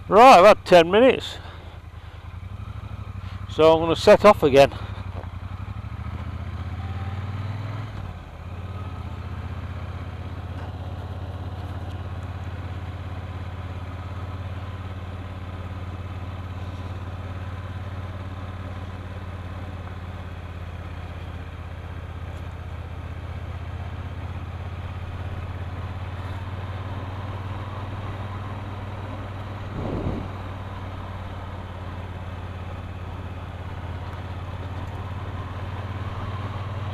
Right, I've had 10 minutes, so I'm going to set off again.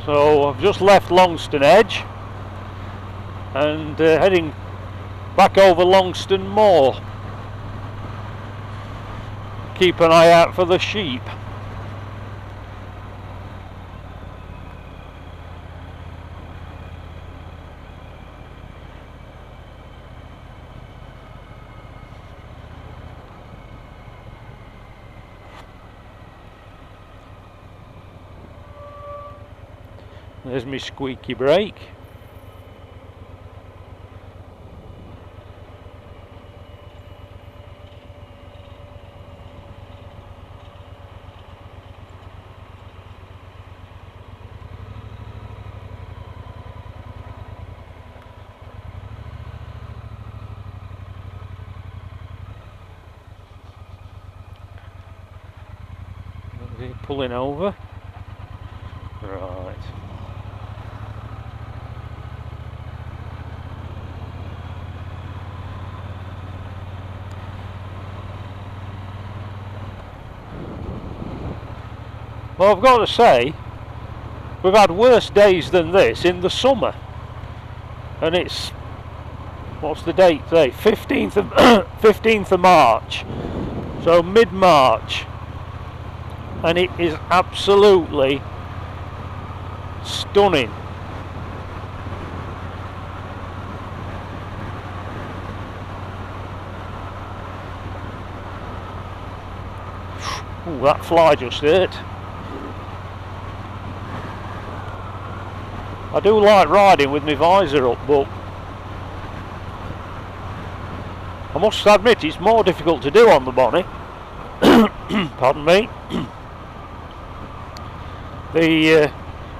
So I've just left Longston Edge and heading back over Longston Moor. Keep an eye out for the sheep. There's my squeaky brake. Is he pulling over? Right. Well, I've got to say, we've had worse days than this in the summer, and it's, what's the date today? 15th of 15th of March, so mid-March, and it is absolutely stunning. Ooh, that fly just hurt. I do like riding with my visor up, but I must admit it's more difficult to do on the bonnet. Pardon me.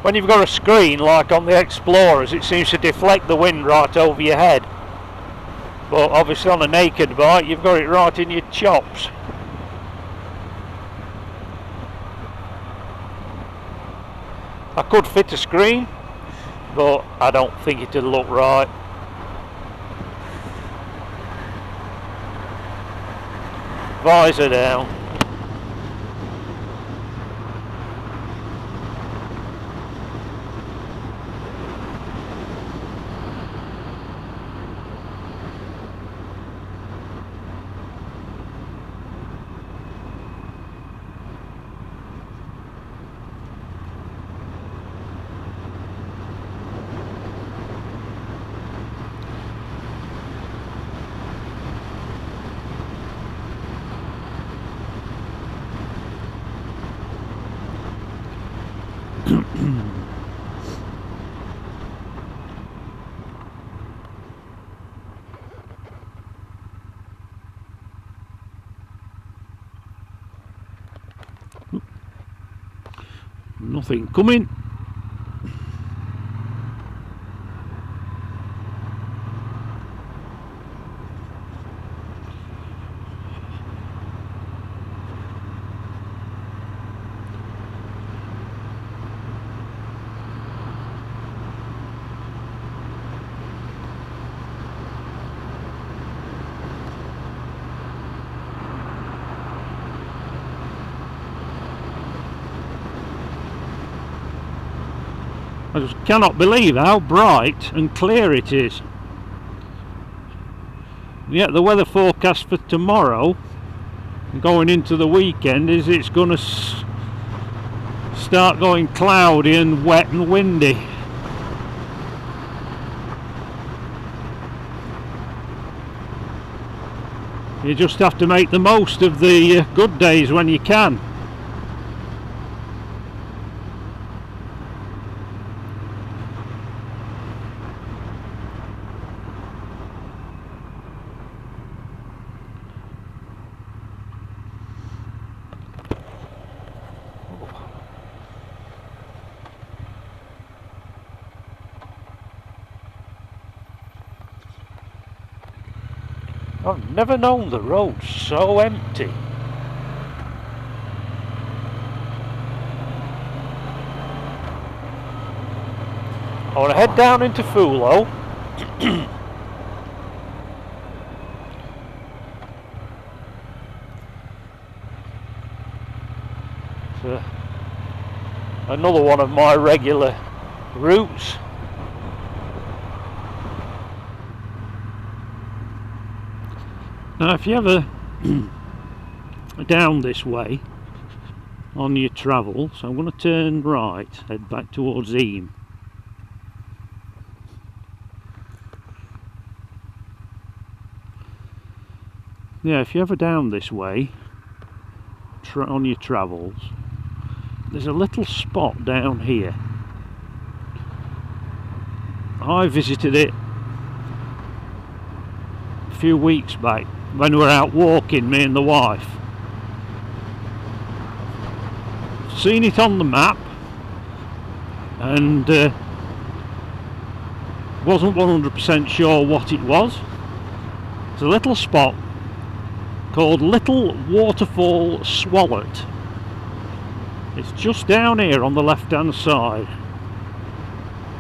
When you've got a screen like on the Explorers, it seems to deflect the wind right over your head. But obviously on a naked bike, you've got it right in your chops. I could fit a screen, but I don't think it'll look right. Visor down. Nothing coming. I just cannot believe how bright and clear it is. Yet the weather forecast for tomorrow, going into the weekend, is it's going to start going cloudy and wet and windy. You just have to make the most of the good days when you can. I've never known the road so empty. I want to head down into Fulo. It's another one of my regular routes. Now if you ever down this way on your travels, I'm going to turn right, head back towards Eyam. Yeah, if you're ever down this way on your travels, there's a little spot down here. I visited it a few weeks back when we were out walking, me and the wife. Seen it on the map and wasn't 100% sure what it was. It's a little spot called Little Waterfall Swallow. It's just down here on the left hand side.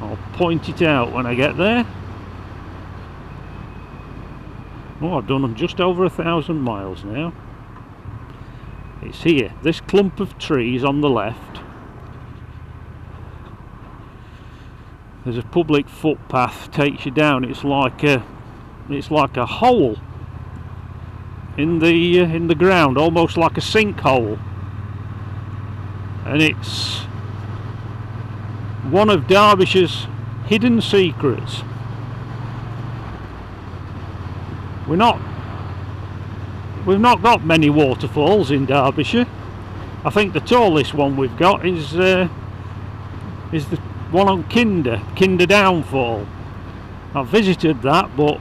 I'll point it out when I get there. Oh, I've done just over 1,000 miles now. It's here, this clump of trees on the left. There's a public footpath takes you down. It's like a hole in the ground, almost like a sinkhole, and it's one of Derbyshire's hidden secrets. We've not got many waterfalls in Derbyshire. I think the tallest one we've got is the one on Kinder Downfall. I've visited that, but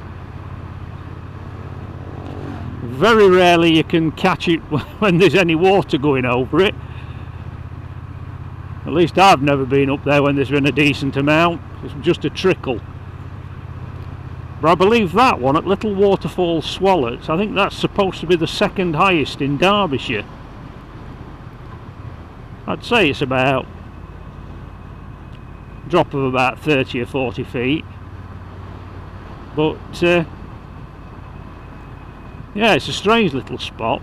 very rarely you can catch it when there's any water going over it. At least I've never been up there when there's been a decent amount. It's just a trickle. But I believe that one at Little Waterfall Swallows, I think that's supposed to be the second highest in Derbyshire. I'd say it's about a drop of about 30 or 40 feet. But yeah, it's a strange little spot.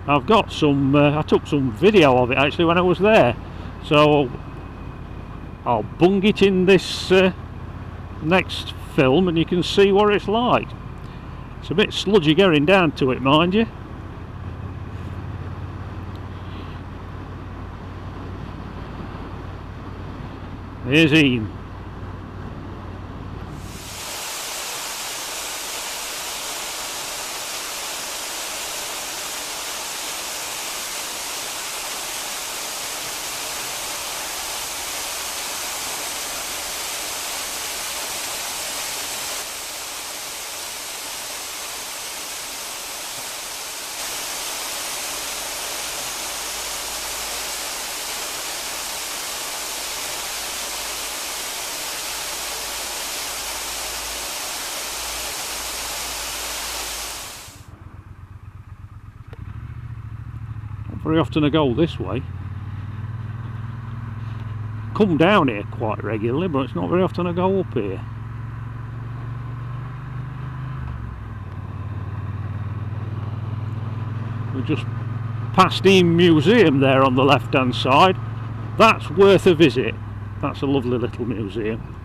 I've got some, I took some video of it actually when I was there, so I'll bung it in this next film and you can see what it's like. It's a bit sludgy getting down to it, mind you. Here's Eyam. Very often I go this way. Come down here quite regularly, but it's not very often I go up here. We just passed Eyam Museum there on the left hand side. That's worth a visit. That's a lovely little museum.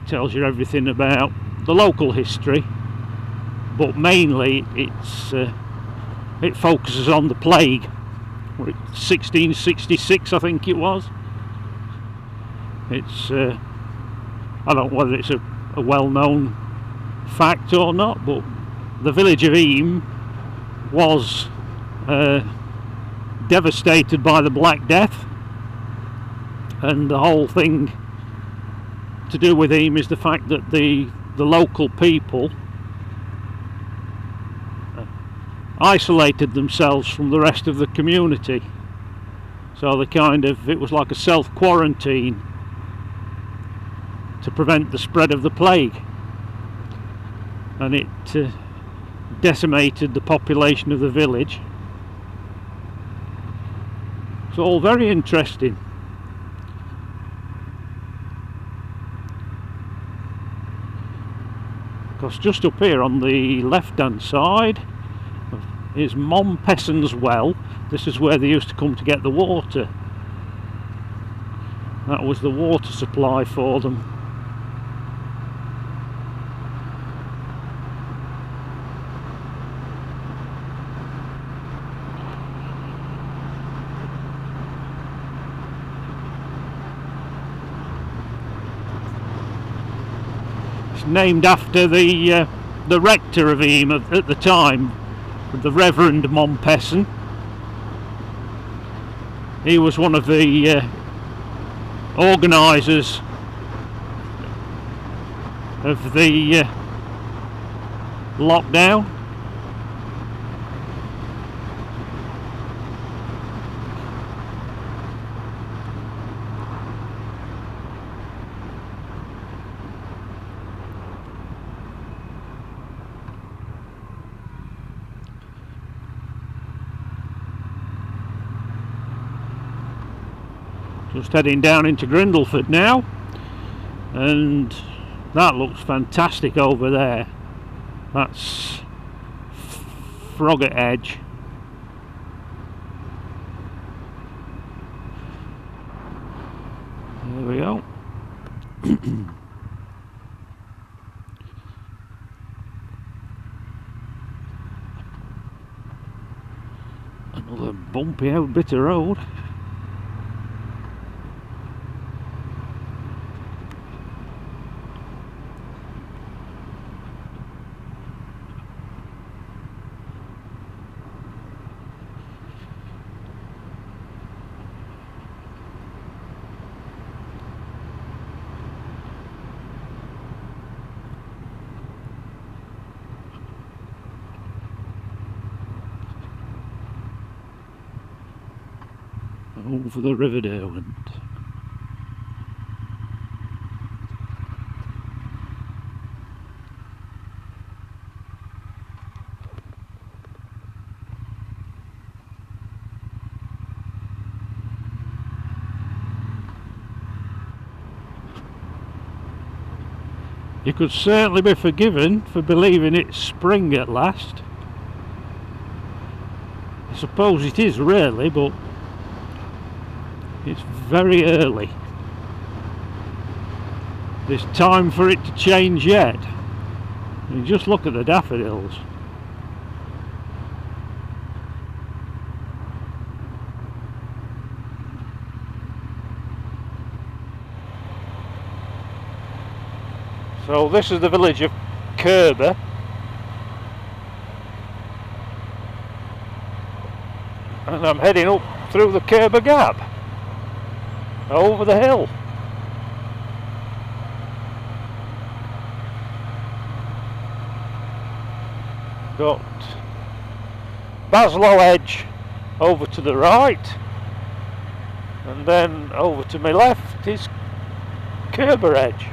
Tells you everything about the local history, but mainly it focuses on the plague. 1666 I think it was. It's I don't know whether it's a well-known fact or not, but the village of Eyam was devastated by the Black Death, and the whole thing to do with Eyam is the fact that the local people isolated themselves from the rest of the community, so they it was like a self-quarantine, to prevent the spread of the plague, and it decimated the population of the village. It's all very interesting. Because just up here on the left hand side is Mompesson's well. This is where they used to come to get the water. That was the water supply for them. It's named after the rector of Eyam at the time, the Reverend Mompesson. He was one of the organisers of the lockdown. Just heading down into Grindleford now, and that looks fantastic over there. That's Froggatt Edge. There we go. Another bumpy out bit of road. Over the River Derwent. You could certainly be forgiven for believing it's spring at last. I suppose it is really, but it's very early. There's time for it to change yet. I mean, just look at the daffodils. So this is the village of Kerber. And I'm heading up through the Kerber Gap, over the hill. Got Baslow Edge over to the right, and then over to my left is Kerber Edge.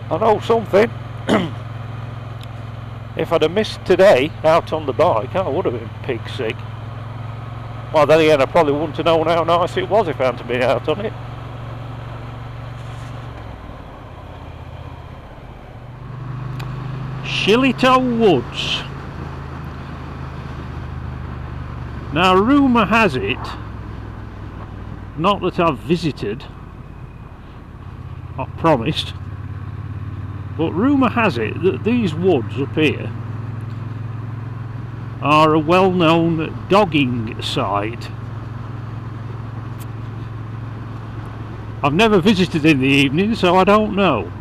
I know something. If I'd have missed today out on the bike, I would have been pig sick. Well, then again, I probably wouldn't have known how nice it was if I hadn't been out on it. Shillitoe Woods. Now rumour has it, not that I've visited, not promised, but rumour has it that these woods up here are a well-known dogging site. I've never visited in the evening, so I don't know.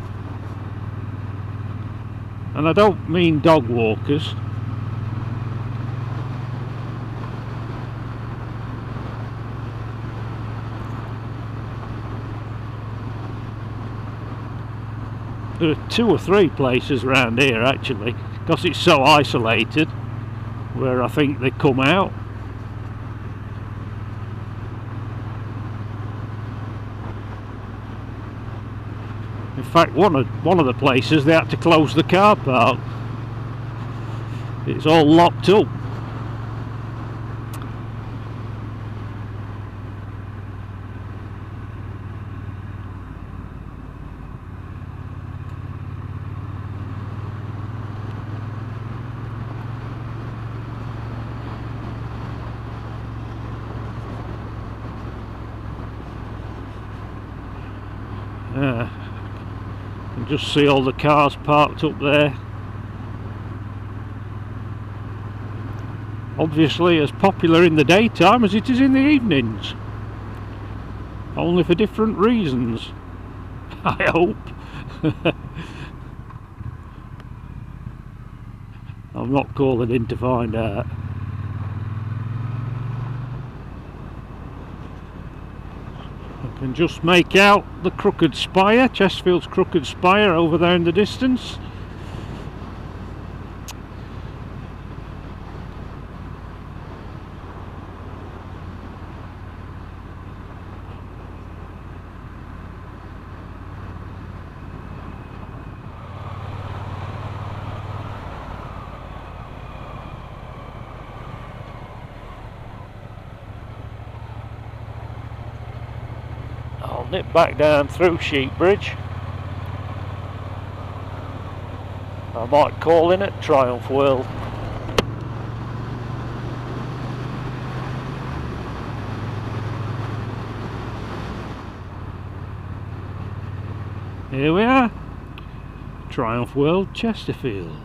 And I don't mean dog walkers. There are 2 or 3 places around here actually, because it's so isolated, where I think they come out. In fact, one of the places they had to close the car park. It's all locked up. You can just see all the cars parked up there. Obviously as popular in the daytime as it is in the evenings. Only for different reasons, I hope. I'm not calling in to find out. I can just make out the crooked spire, Chesterfield's crooked spire over there in the distance. I'll nip back down through Sheepbridge. I might call in at Triumph World. Here we are, Triumph World, Chesterfield.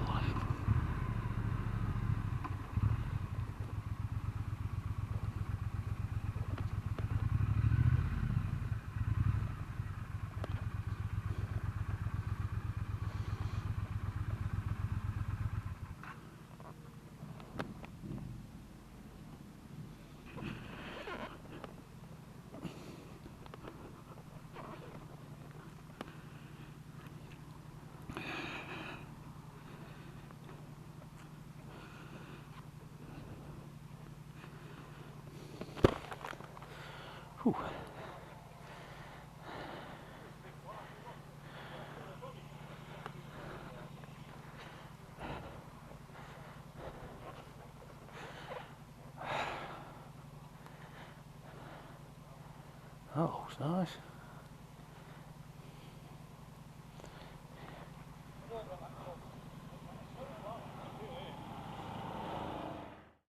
Whew. Oh, it's nice.